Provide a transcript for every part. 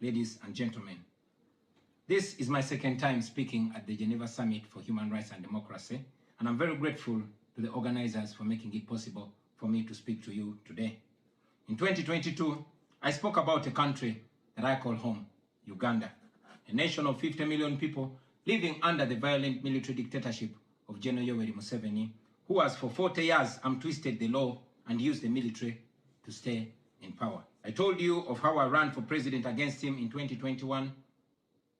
ladies and gentlemen. This is my second time speaking at the Geneva Summit for Human Rights and Democracy, and I'm very grateful to the organizers for making it possible for me to speak to you today. In 2022, I spoke about a country that I call home, Uganda, a nation of 50 million people living under the violent military dictatorship of Gen. Yoweri Museveni, who has for 40 years twisted the law and used the military to stay in power. I told you of how I ran for president against him in 2021,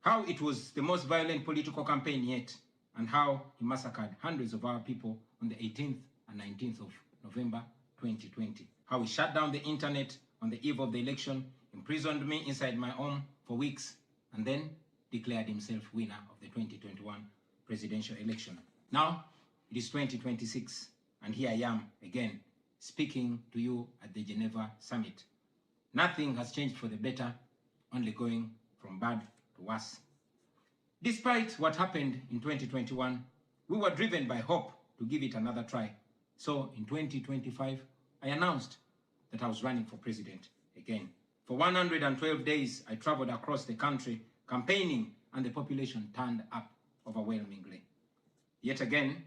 how it was the most violent political campaign yet, and how he massacred hundreds of our people on the 18th and 19th of November 2020. How he shut down the internet on the eve of the election, imprisoned me inside my home for weeks, and then declared himself winner of the 2021 presidential election. Now, it is 2026, and here I am again, speaking to you at the Geneva Summit. Nothing has changed for the better, only going from bad to worse. Despite what happened in 2021, we were driven by hope to give it another try. So in 2025, I announced that I was running for president again. For 112 days, I traveled across the country campaigning, and the population turned up overwhelmingly. Yet again,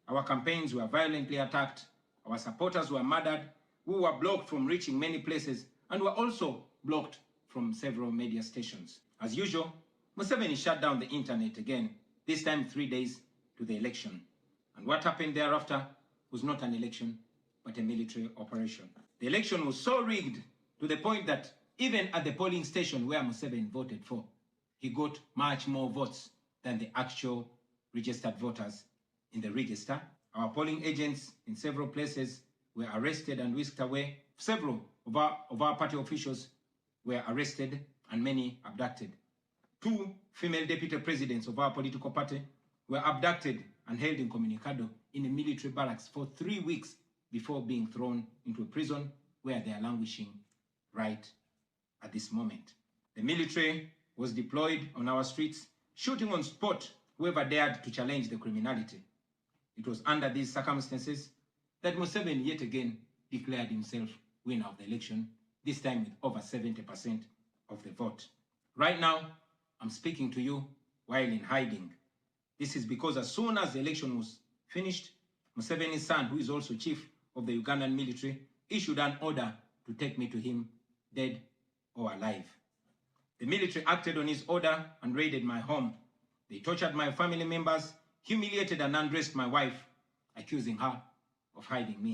our campaigns were violently attacked, our supporters were murdered, we were blocked from reaching many places, and were also blocked from several media stations. As usual, Museveni shut down the internet again, this time 3 days to the election. And what happened thereafter was not an election, but a military operation. The election was so rigged to the point that even at the polling station where Museveni voted for, he got much more votes than the actual registered voters in the register. Our polling agents in several places were arrested and whisked away. Several of our party officials were arrested and many abducted. 2 female deputy presidents of our political party were abducted and held incommunicado in a military barracks for 3 weeks before being thrown into a prison where they are languishing right at this moment. The military was deployed on our streets, shooting on spot whoever dared to challenge the criminality. It was under these circumstances that Museveni yet again declared himself winner of the election, this time with over 70% of the vote. Right now, I'm speaking to you while in hiding. This is because as soon as the election was finished, Museveni's son, who is also chief of the Ugandan military, issued an order to take me to him, dead or alive. The military acted on his order and raided my home. They tortured my family members, humiliated and undressed my wife, accusing her of hiding me.